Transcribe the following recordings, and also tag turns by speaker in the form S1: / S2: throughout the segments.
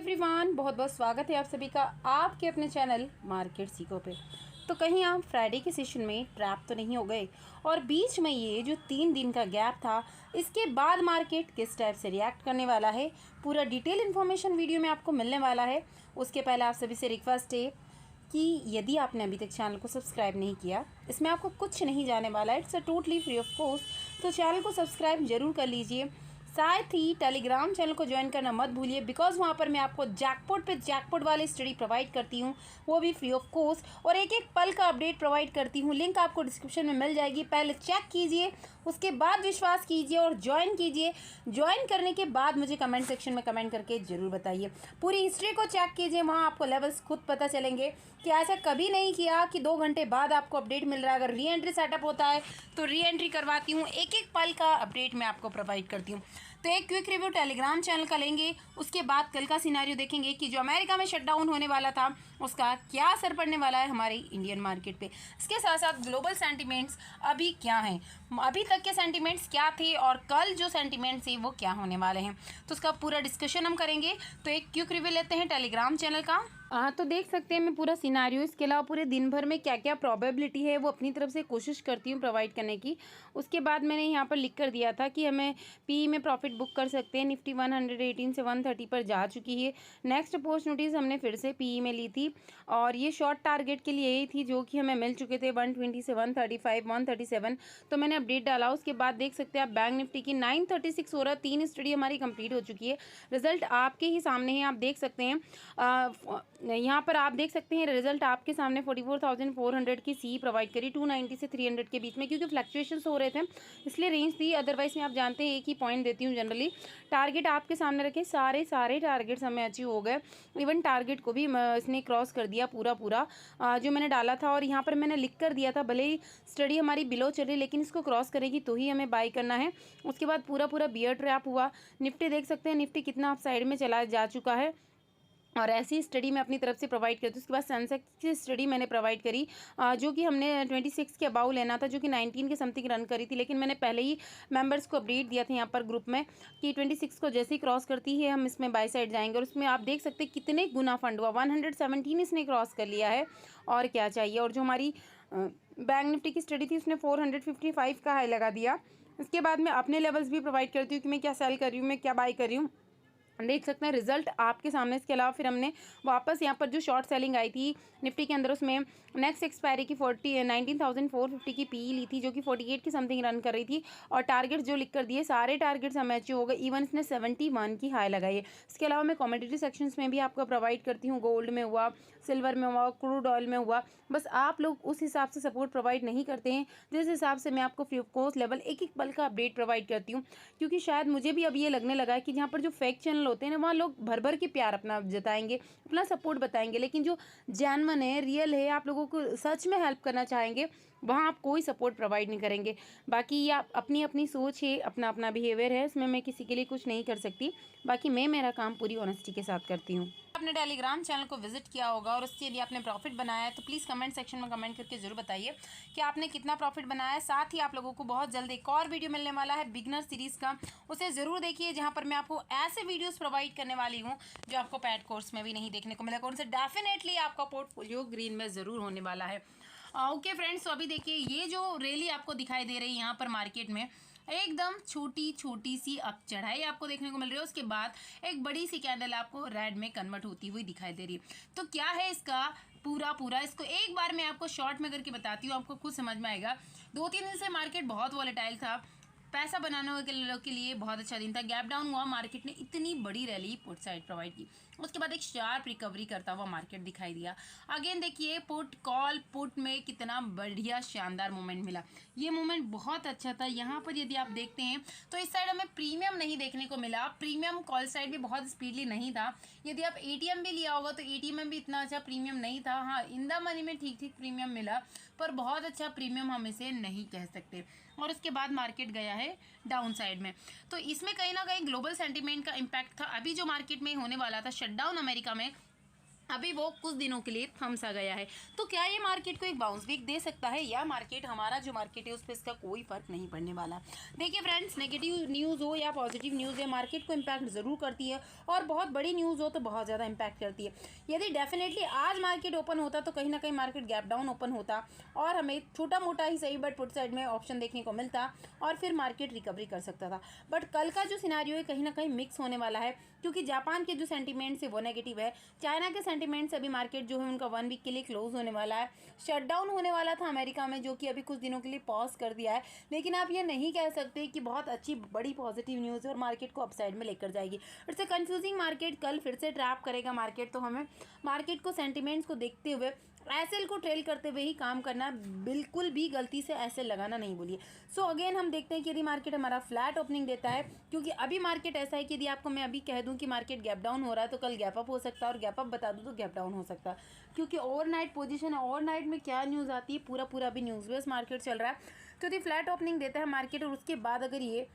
S1: Everyone, बहुत बहुत स्वागत है आप सभी का आपके अपने चैनल मार्केट सीखो पे। तो कहीं आप फ्राइडे के सेशन में ट्रैप तो नहीं हो गए और बीच में ये जो 3 दिन का गैप था, इसके बाद मार्केट किस टाइप से रिएक्ट करने वाला है, पूरा डिटेल इन्फॉर्मेशन वीडियो में आपको मिलने वाला है। उसके पहले आप सभी से रिक्वेस्ट है कि यदि आपने अभी तक चैनल को सब्सक्राइब नहीं किया, इसमें आपको कुछ नहीं जाने वाला है, it's a totally free of cost. तो चैनल को सब्सक्राइब जरूर कर लीजिए। साथ ही टेलीग्राम चैनल को ज्वाइन करना मत भूलिए, बिकॉज वहाँ पर मैं आपको जैकपॉट पे जैकपॉट वाली स्टडी प्रोवाइड करती हूँ, वो भी फ्री ऑफ कॉस्ट, और एक एक पल का अपडेट प्रोवाइड करती हूँ। लिंक आपको डिस्क्रिप्शन में मिल जाएगी, पहले चेक कीजिए, उसके बाद विश्वास कीजिए और ज्वाइन कीजिए। ज्वाइन करने के बाद मुझे कमेंट सेक्शन में कमेंट करके ज़रूर बताइए। पूरी हिस्ट्री को चेक कीजिए, वहाँ आपको लेवल्स खुद पता चलेंगे कि ऐसा कभी नहीं किया कि 2 घंटे बाद आपको अपडेट मिल रहा है। अगर री एंट्री सेटअप होता है तो री एंट्री करवाती हूँ, एक एक पल का अपडेट मैं आपको प्रोवाइड करती हूँ। तो एक क्विक रिव्यू टेलीग्राम चैनल का लेंगे, उसके बाद कल का सिनेरियो देखेंगे कि जो अमेरिका में शटडाउन होने वाला था उसका क्या असर पड़ने वाला है हमारी इंडियन मार्केट पे। इसके साथ साथ ग्लोबल सेंटिमेंट्स अभी क्या हैं, अभी तक के सेंटिमेंट्स क्या थे और कल जो सेंटिमेंट्स थे वो क्या होने वाले हैं, तो उसका पूरा डिस्कशन हम करेंगे। तो एक क्विक रिव्यू लेते हैं टेलीग्राम चैनल का। तो देख सकते हैं मैं पूरा सिनारियो, इसके अलावा पूरे दिन भर में क्या क्या प्रोबेबिलिटी है वो अपनी तरफ से कोशिश करती हूँ प्रोवाइड करने की। उसके बाद मैंने यहाँ पर लिख कर दिया था कि हमें पी में प्रॉफिट बुक कर सकते हैं। निफ्टी 118 से 130 पर जा चुकी है। नेक्स्ट पोस्ट नोटिस हमने फिर से पी में ली थी और ये शॉर्ट टारगेट के लिए यही थी जो कि हमें मिल चुके थे 120 से 135 137, तो मैंने अपडेट डाला। उसके बाद देख सकते हैं आप बैंक निफ्टी की 936 हो रहा, 3 स्टडी हमारी कंप्लीट हो चुकी है। रिजल्ट आपके ही सामने है, आप देख सकते हैं। यहाँ पर आप देख सकते हैं रिजल्ट आपके सामने 44,400 की सी प्रोवाइड करी, 290 से 300 के बीच में, क्योंकि फ्लक्चुएशंस हो रहे थे इसलिए रेंज थी। अदरवाइज में आप जानते हैं एक ही पॉइंट देती हूँ जनरली। टारगेट आपके सामने रखे, सारे टारगेट्स हमें अचीव हो गए। इवन टारगेट को भी इसने क्रॉस कर दिया पूरा जो मैंने डाला था। और यहाँ पर मैंने लिख कर दिया था भले ही स्टडी हमारी बिलो चल रही लेकिन इसको क्रॉस करेगी तो ही हमें बाई करना है। उसके बाद पूरा बियर ट्रैप हुआ। निफ्टी देख सकते हैं, निफ्टी कितना अप साइड में चला जा चुका है और ऐसी स्टडी मैं अपनी तरफ से प्रोवाइड करती हूँ। उसके बाद सेंसेक्स की स्टडी मैंने प्रोवाइड करी जो कि हमने 26 के अबाउ लेना था, जो कि 19 के समथिंग रन करी थी, लेकिन मैंने पहले ही मेंबर्स को अपडेट दिया था यहाँ पर ग्रुप में कि 26 को जैसे ही क्रॉस करती है हम इसमें बाय साइड जाएंगे। और उसमें आप देख सकते हैं कितने गुना फंड हुआ, 117 इसने क्रॉस कर लिया है। और क्या चाहिए। और जो हमारी बैंक निफ्टी की स्टडी थी उसने 455 का हाई लगा दिया। इसके बाद मैं अपने लेवल्स भी प्रोवाइड करती हूँ कि मैं क्या सेल कर रही हूँ, मैं क्या बाई कर रही हूँ, देख सकते हैं रिजल्ट आपके सामने। इसके अलावा फिर हमने वापस यहाँ पर जो शॉर्ट सेलिंग आई थी निफ्टी के अंदर, उसमें नेक्स्ट एक्सपायरी की 19,450 की पी ली थी, जो कि 48 की समथिंग रन कर रही थी। और टारगेट्स जो लिख कर दिए सारे टारगेट्स हमें अचीव हो गए। इवन इसने 71 की हाई लगाई है। इसके अलावा मैं कॉमोडिटी सेक्शंस में भी आपको प्रोवाइड करती हूँ, गोल्ड में हुआ, सिल्वर में हुआ, क्रूड ऑयल में हुआ। बस आप लोग उस हिसाब से सपोर्ट प्रोवाइड नहीं करते हैं जिस हिसाब से मैं आपको फ्री ऑफ कॉस्ट लेवल एक एक पल का अपडेट प्रोवाइड करती हूँ। क्योंकि शायद मुझे भी अब ये लगने लगा है कि जहाँ पर जो फेक चैनल होते हैं ना, वहाँ लोग भर भर के प्यार अपना जताएंगे, अपना सपोर्ट बताएंगे, लेकिन जो जेन्युइन है, रियल है, आप लोगों को सच में हेल्प करना चाहेंगे, वहाँ आप कोई सपोर्ट प्रोवाइड नहीं करेंगे। बाकी ये आप अपनी अपनी सोच है, अपना अपना बिहेवियर है, इसमें मैं किसी के लिए कुछ नहीं कर सकती। बाकी मैं मेरा काम पूरी ऑनेस्टी के साथ करती हूँ। आपने टेलीग्राम चैनल को विजिट किया होगा और उसके लिए आपने प्रॉफिट बनाया है, तो प्लीज़ कमेंट सेक्शन में कमेंट करके जरूर बताइए कि आपने कितना प्रॉफिट बनाया है। साथ ही आप लोगों को बहुत जल्द एक और वीडियो मिलने वाला है बिगनर सीरीज़ का, उसे ज़रूर देखिए, जहाँ पर मैं आपको ऐसे वीडियोस प्रोवाइड करने वाली हूँ जो आपको पैड कोर्स में भी नहीं देखने को मिलेगा। उनसे डेफिनेटली आपका पोर्टफोलियो ग्रीन में ज़रूर होने वाला है। ओके फ्रेंड्स, तो अभी देखिए ये जो रैली आपको दिखाई दे रही है यहाँ पर मार्केट में, एकदम छोटी सी अप चढ़ाई आपको देखने को मिल रही है। उसके बाद एक बड़ी सी कैंडल आपको रेड में कन्वर्ट होती हुई दिखाई दे रही है। तो क्या है इसका पूरा इसको एक बार मैं आपको शॉर्ट में करके बताती हूँ, आपको खुद समझ में आएगा। 2-3 दिन से मार्केट बहुत वॉलेटाइल था, पैसा बनाने के लिए बहुत अच्छा दिन था। गैप डाउन हुआ, मार्केट ने इतनी बड़ी रैली पुट साइड प्रोवाइड की, उसके बाद एक शार्प रिकवरी करता हुआ मार्केट दिखाई दिया। अगेन देखिए पुट कॉल पुट में कितना बढ़िया शानदार मूवमेंट मिला, ये मूवमेंट बहुत अच्छा था। यहाँ पर यदि आप देखते हैं तो इस साइड हमें प्रीमियम नहीं देखने को मिला, प्रीमियम कॉल साइड भी बहुत स्पीडली नहीं था। यदि आप एटीएम भी लिया होगा तो एटीएम में भी इतना अच्छा प्रीमियम नहीं था। हाँ, इन द मनी में ठीक प्रीमियम मिला, पर बहुत अच्छा प्रीमियम हम इसे नहीं कह सकते। और उसके बाद मार्केट गया है डाउन साइड में, तो इसमें कहीं ना कहीं ग्लोबल सेंटीमेंट का इम्पैक्ट था। अभी जो मार्केट में होने वाला था शटडाउन अमेरिका में, अभी वो कुछ दिनों के लिए थम सा गया है। तो क्या ये मार्केट को एक बाउंस बैक दे सकता है, या मार्केट हमारा जो मार्केट है उस पर इसका कोई फर्क नहीं पड़ने वाला। देखिए फ्रेंड्स, नेगेटिव न्यूज़ हो या पॉजिटिव न्यूज़ है, मार्केट को इम्पैक्ट ज़रूर करती है, और बहुत बड़ी न्यूज़ हो तो बहुत ज़्यादा इम्पैक्ट करती है। यदि डेफिनेटली आज मार्केट ओपन होता तो कहीं ना कहीं मार्केट गैप डाउन ओपन होता और हमें छोटा मोटा ही सही बट पुट साइड में ऑप्शन देखने को मिलता और फिर मार्केट रिकवरी कर सकता था। बट कल का जो सिनारियो है कहीं ना कहीं मिक्स होने वाला है, क्योंकि जापान के जो सेंटीमेंट्स है वो नेगेटिव है, चाइना के सेंटीमेंट से अभी मार्केट जो है उनका 1 वीक के लिए क्लोज होने वाला है। शटडाउन होने वाला था अमेरिका में, जो कि अभी कुछ दिनों के लिए पॉज कर दिया है, लेकिन आप ये नहीं कह सकते कि बहुत अच्छी बड़ी पॉजिटिव न्यूज़ है और मार्केट को अपसाइड में लेकर जाएगी। इट्स अ कंफ्यूजिंग मार्केट, कल फिर से ट्रैप करेगा मार्केट। तो हमें मार्केट को सेंटीमेंट्स को देखते हुए एसएल को ट्रेल करते हुए ही काम करना, बिल्कुल भी गलती से एसएल लगाना नहीं बोलिए। सो अगेन हम देखते हैं कि यदि मार्केट हमारा फ्लैट ओपनिंग देता है, क्योंकि अभी मार्केट ऐसा है कि यदि आपको मैं अभी कह दूं कि मार्केट गैप डाउन हो रहा है तो कल गैप अप हो सकता है, और गैप अप बता दूं तो गैप डाउन हो सकता है, क्योंकि ओवरनाइट पोजीशन है। ओवरनाइट में क्या न्यूज़ आती है, पूरा अभी न्यूज़ बेस्ड मार्केट चल रहा है। तो यदि फ्लैट ओपनिंग देता है मार्केट और उसके बाद अगर ये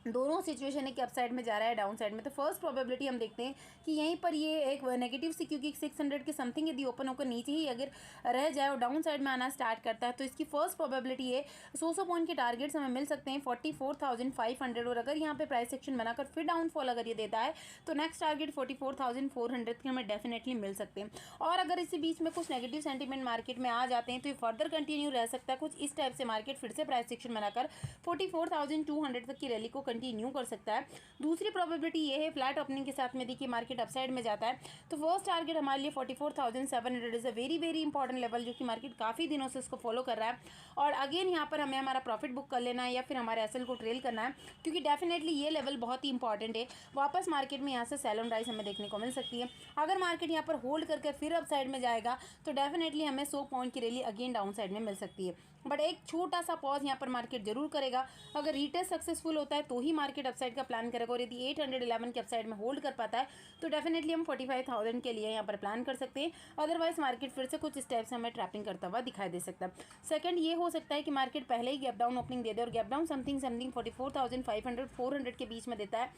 S1: दोनों सिचुएशन है कि अप साइड में जा रहा है डाउन साइड में, तो फर्स्ट प्रोबेबिलिटी हम देखते हैं कि यहीं पर ये एक नेगेटिव सी, क्योंकि 600 के समथिंग यदि ओपन होकर नीचे ही अगर रह जाए और डाउन साइड में आना स्टार्ट करता है तो इसकी फर्स्ट प्रोबेबिलिटी है 100 पॉइंट के टारगेट्स हमें मिल सकते हैं 44,500। और अगर यहाँ पे प्राइस सेक्शन बनाकर फिर डाउनफॉल अगर ये देता है तो नेक्स्ट टारगेट 44,400 के हमें डेफिनेटली मिल सकते हैं। और अगर इसी बीच में कुछ नेगेटिव सेंटीमेंट मार्केट में आ जाते हैं तो ये फर्दर कंटिन्यू रह सकता है। कुछ इस टाइप से मार्केट फिर से प्राइस सेक्शन बनाकर 44,200 तक की रैली को कंटिन्यू कर सकता है। दूसरी प्रोबेबिलिटी ये है फ्लैट ओपनिंग के साथ में देखिए मार्केट अपसाइड में जाता है तो फर्स्ट टारगेट हमारे लिए 44,700 is a very important level, जो कि मार्केट काफ़ी दिनों से इसको फॉलो कर रहा है। और अगेन यहाँ पर हमें हमारा प्रॉफिट बुक कर लेना है या फिर हमारे एसएल को ट्रेल करना है, क्योंकि डेफिनेटली ये लेवल बहुत ही इंपॉर्टेंट है। वापस मार्केट में यहाँ से सेल ऑन राइज हमें देखने को मिल सकती है। अगर मार्केट यहाँ पर होल्ड करके फिर अप साइड में जाएगा तो डेफिनेटली हमें 100 पॉइंट की रैली अगेन डाउन साइड में मिल सकती है। बट एक छोटा सा पॉज यहाँ पर मार्केट जरूर करेगा। अगर रीटेस्ट सक्सेसफुल होता है तो ही मार्केट अपसाइड का प्लान करेगा, और यदि 811 के अपसाइड में होल्ड कर पाता है तो डेफिनेटली हम 45,000 के लिए यहाँ पर प्लान कर सकते हैं। अदरवाइज मार्केट फिर से कुछ स्टेप्स हमें ट्रैपिंग करता हुआ दिखाई दे सकता है। सेकंड ये हो सकता है कि मार्केट पहले ही गैप डाउन ओपनिंग दे दे और गैप डाउन समथिंग 44,500 400 के बीच में देता है,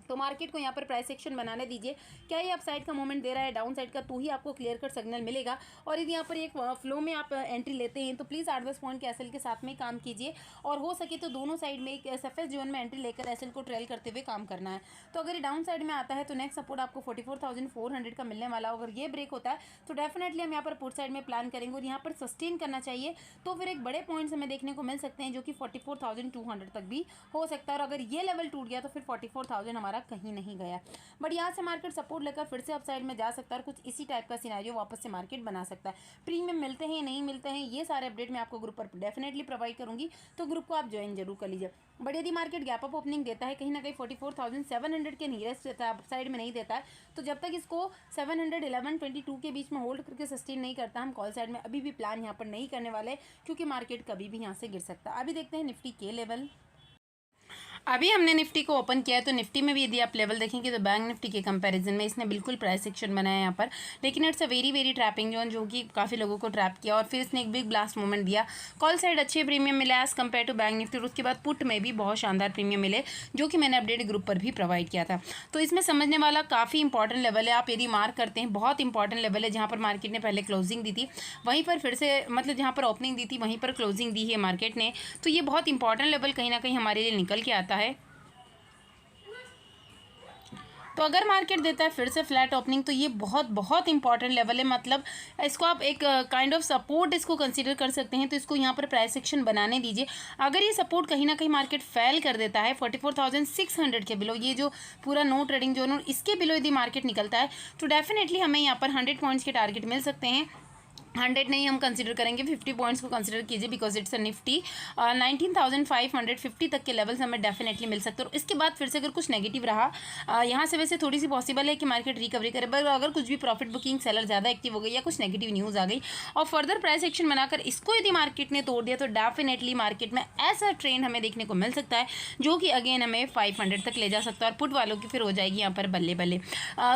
S1: तो मार्केट को यहाँ पर प्राइस एक्शन बनाने दीजिए। क्या ये अपसाइड का मोमेंट दे रहा है डाउन साइड का, तो ही आपको क्लियर कट सिग्नल मिलेगा। और यदि यहाँ पर एक फ्लो में आप एंट्री लेते हैं तो प्लीज़ 8-10 पॉइंट के एसएल के साथ में काम कीजिए, और हो सके तो दोनों साइड में एक एसएफएस जोन में एंट्री लेकर एसएल को ट्रेल करते हुए काम करना है। तो अगर ये डाउन साइड में आता है तो नेक्स्ट सपोर्ट आपको 44,400 का मिलने वाला। अगर ये ब्रेक होता है तो डेफिनेटली हम यहाँ पर पुट साइड में प्लान करेंगे और यहाँ पर सस्टेन करना चाहिए, तो फिर एक बड़े पॉइंट्स हमें देखने को मिल सकते हैं जो कि 44,200 तक भी हो सकता है। और अगर ये लेवल टूट गया तो फिर 44,000 हमारा कहीं नहीं गया, बट यहाँ से मार्केट सपोर्ट लेकर फिर से अपसाइड में जा सकता है और कुछ इसी टाइप का सिनेरियो वापस से मार्केट बना सकता है। प्रीमियम मिलते हैं नहीं मिलते हैं ये सारे अपडेट मैं आपको ग्रुप पर डेफिनेटली प्रोवाइड करूंगी, तो ग्रुप को आप ज्वाइन जरूर कर लीजिए। बट यदि मार्केट गैप अप ओपनिंग देता है कहीं ना कहीं 44,700 के नियरेस्ट देता है, अपसाइड में नहीं देता है, तो जब तक इसको 711.22 के बीच में होल्ड करके सस्टेन नहीं करता, हम कॉल साइड में अभी भी प्लान यहाँ पर नहीं करने वाले, क्योंकि मार्केट कभी भी यहाँ से गिर सकता है। अभी देखते हैं निफ्टी के लेवल। अभी हमने निफ्टी को ओपन किया है, तो निफ्टी में भी यदि आप लेवल देखेंगे तो बैंक निफ्टी के कंपैरिजन में इसने बिल्कुल प्राइस सेक्शन बनाया है यहाँ पर, लेकिन it's a very trapping zone, जो कि काफ़ी लोगों को ट्रैप किया और फिर इसने एक बिग ब्लास्ट मूवमेंट दिया। कॉल साइड अच्छे प्रीमियम मिला as compare to bank Nifty, और उसके बाद पुट में भी बहुत शानदार प्रीमियम मिले, जो कि मैंने अपडेट ग्रुप पर भी प्रोवाइड किया था। तो इसमें समझने वाला काफ़ी इंपॉर्टेंट लेवल है। आप यदि मार्क करते हैं बहुत इंपॉर्टेंट लेवल है, जहाँ पर मार्केट ने पहले क्लोजिंग दी थी वहीं पर फिर से, मतलब जहाँ पर ओपनिंग दी थी वहीं पर क्लोजिंग दी है मार्केट ने, तो ये बहुत इंपॉर्टेंट लेवल कहीं ना कहीं हमारे लिए निकल के आता है। तो अगर मार्केट देता है फिर से फ्लैट ओपनिंग तो ये बहुत इंपॉर्टेंट लेवल है, मतलब इसको आप एक काइंड ऑफ सपोर्ट इसको कंसीडर कर सकते हैं। तो इसको यहाँ पर प्राइस सेक्शन बनाने दीजिए। अगर ये सपोर्ट कहीं ना कहीं मार्केट फेल कर देता है 44,600 के बिलो, ये जो पूरा नो ट्रेडिंग जोन और इसके बिलो यदि मार्केट निकलता है तो डेफिनेटली हमें यहाँ पर 100 पॉइंट्स के टारगेट मिल सकते हैं। 100 नहीं हम कंसिडर करेंगे, 50 पॉइंट्स को कंसिडर कीजिए, बिकॉज इट्स अ निफ्टी। 19,550 तक के लेवल्स हमें डेफिनेटली मिल सकते हैं। और इसके बाद फिर से अगर कुछ नेगेटिव रहा यहाँ से, वैसे थोड़ी सी पॉसिबल है कि मार्केट रिकवरी करे, बट अगर कुछ भी प्रॉफिट बुकिंग सेलर ज़्यादा एक्टिव हो गई या कुछ नेगेटिव न्यूज़ आ गई और फर्दर प्राइस एक्शन बनाकर इसको यदि मार्केट ने तोड़ दिया तो डेफिनेटली मार्केट में ऐसा ट्रेंड हमें देखने को मिल सकता है जो कि अगेन हमें 500 तक ले जा सकता है, और पुट वालों की फिर हो जाएगी यहाँ पर बल्ले बल्ले।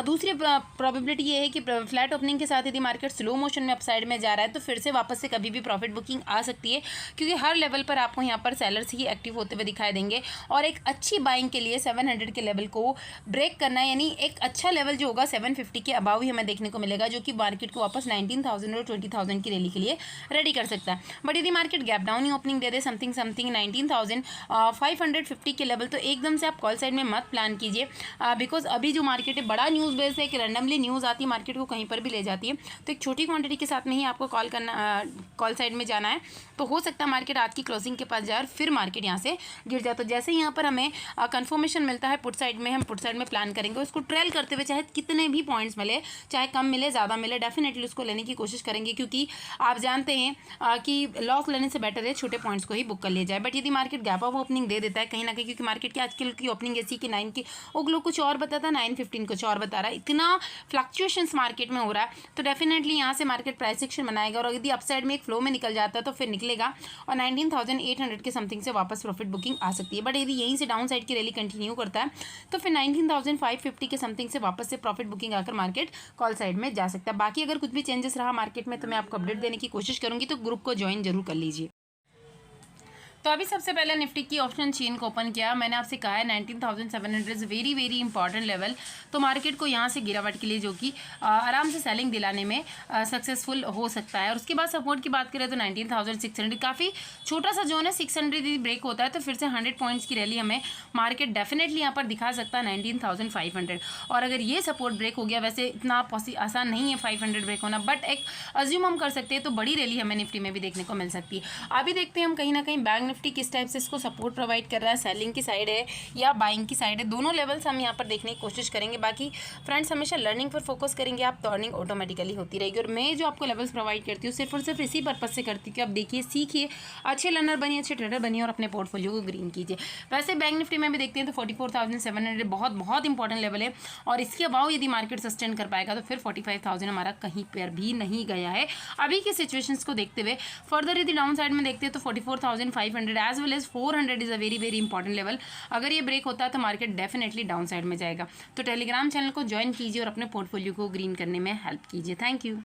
S1: दूसरी प्रॉबिलिटी ये है कि फ्लैट ओपनिंग के साथ यदि मार्केट स्लो मोशन में अपसाइड में जा रहा है तो फिर से वापस से कभी भी प्रॉफिट बुकिंग आ सकती है, क्योंकि हर लेवल पर आपको यहाँ पर सेलर्स ही एक्टिव होते हुए दिखाई देंगे। और एक अच्छी बाइंग के लिए 700 के लेवल को ब्रेक करना है, यानी एक अच्छा लेवल जो होगा 750 के अबाव ही हमें देखने को मिलेगा, जो कि मार्केट को वापस 19,000 और 20,000 की रैली के लिए रेडी कर सकता है। बट यदि market gap down he opening they they something 19,550 के लेवल, तो एकदम से आप कॉल साइड में मत प्लान कीजिए, बिकॉज अभी जो मार्केट है बड़ा न्यूज़ बेस्ड है कि रैंडमली न्यूज़ आती है मार्केट को कहीं पर भी ले जाती है। तो एक छोटी क्वांटिटी के साथ में ही आपको कॉल साइड में जाना है। तो हो सकता है मार्केट आज की क्लोजिंग के पास जाए और फिर मार्केट यहाँ से गिर जाए। तो जैसे यहाँ पर हमें कंफर्मेशन मिलता है पुट साइड में, हम पुट साइड में प्लान करेंगे, उसको ट्रेल करते हुए चाहे कितने भी पॉइंट्स मिले, चाहे कम मिले ज़्यादा मिले, डेफिनेटली उसको लेने की कोशिश करेंगे, क्योंकि आप जानते हैं कि लॉस लेने से बेटर है छोटे पॉइंट्स को ही बुक कर लिया जाए। बट यदि मार्केट गैप ऑफ ओपनिंग दे देता है कहीं ना कहीं, क्योंकि मार्केट की आजकल की ओपनिंग ऐसी कि 9 की ओगलो कुछ और बताता है, 9:15 कुछ और बता रहा है, इतना फ्लक्चुएशंस मार्केट में हो रहा है, तो डेफिनेटली यहाँ से मार्केट प्राइस एक्शन बनाएगा। और यदि अपसाइड में एक फ्लो में निकल जाता है तो फिर निकलेगा और 19,800 के समथिंग से वापस प्रॉफिट बुकिंग आ सकती है। बट यदि यहीं से डाउन साइड की रैली कंटिन्यू करता है तो फिर 19,550 के समथिंग से वापस से प्रॉफिट बुकिंग आकर मार्केट कॉल साइड में जा सकता है। बाकी अगर कुछ भी चेंजेस रहा मार्केट में तो मैं आपको अपडेट देने की कोशिश करूंगी, तो ग्रुप को ज्वाइन जरूर कर लीजिए। तो अभी सबसे पहले निफ्टी की ऑप्शन चेन को ओपन किया। मैंने आपसे कहा है 19,700 is very very important level. तो मार्केट को यहाँ से गिरावट के लिए जो कि आराम से सेलिंग दिलाने में सक्सेसफुल हो सकता है। और उसके बाद सपोर्ट की बात करें तो 19,600 काफ़ी छोटा सा जोन है, 600 ब्रेक होता है तो फिर से 100 पॉइंट्स की रैली हमें मार्केट डेफिनेटली यहाँ पर दिखा सकता है 19,500। और अगर ये सपोर्ट ब्रेक हो गया, वैसे इतना आसान नहीं है 500 ब्रेक होना, बट एक अज्यूम हम कर सकते हैं, तो बड़ी रैली हमें निफ्टी में भी देखने को मिल सकती है। अभी देखते हैं हम कहीं ना कहीं बैंक निफ्टी किस टाइप से इसको सपोर्ट प्रोवाइड कर रहा है, सेलिंग की साइड है या बाइंग की साइड है, दोनों लेवल्स हम यहाँ पर देखने की कोशिश करेंगे। बाकी फ्रेंड्स हमेशा लर्निंग पर फोकस करेंगे, आप तो अर्निंग ऑटोमेटिकली होती रहेगी। और मैं जो आपको लेवल्स प्रोवाइड करती हूँ सिर्फ और सिर्फ इसी पर्पज से करती हूँ कि आप देखिए, सीखिए, अच्छे लर्नर बनिए, अच्छे ट्रेडर बनिए और अपने पोर्टफोलियो को ग्रीन कीजिए। वैसे बैंक निफ्टी में भी देखते हैं तो 44,700 बहुत बहुत इंपॉर्टेंट लेवल है, और इसके अबाव यदि मार्केट सस्टेन कर पाएगा तो फिर 45,000 हमारा कहीं पर भी नहीं गया है अभी की सिचुएशंस को देखते हुए। फर्दर यदि डाउन साइड में देखते हैं तो 44,500 as well as 400 is a very very important level. अगर ये ब्रेक होता है तो मार्केट डेफिनेटली डाउन साइड में जाएगा। तो टेलीग्राम चैनल को ज्वाइन कीजिए और अपने पोर्टफोलियो को ग्रीन करने में हेल्प कीजिए। Thank you.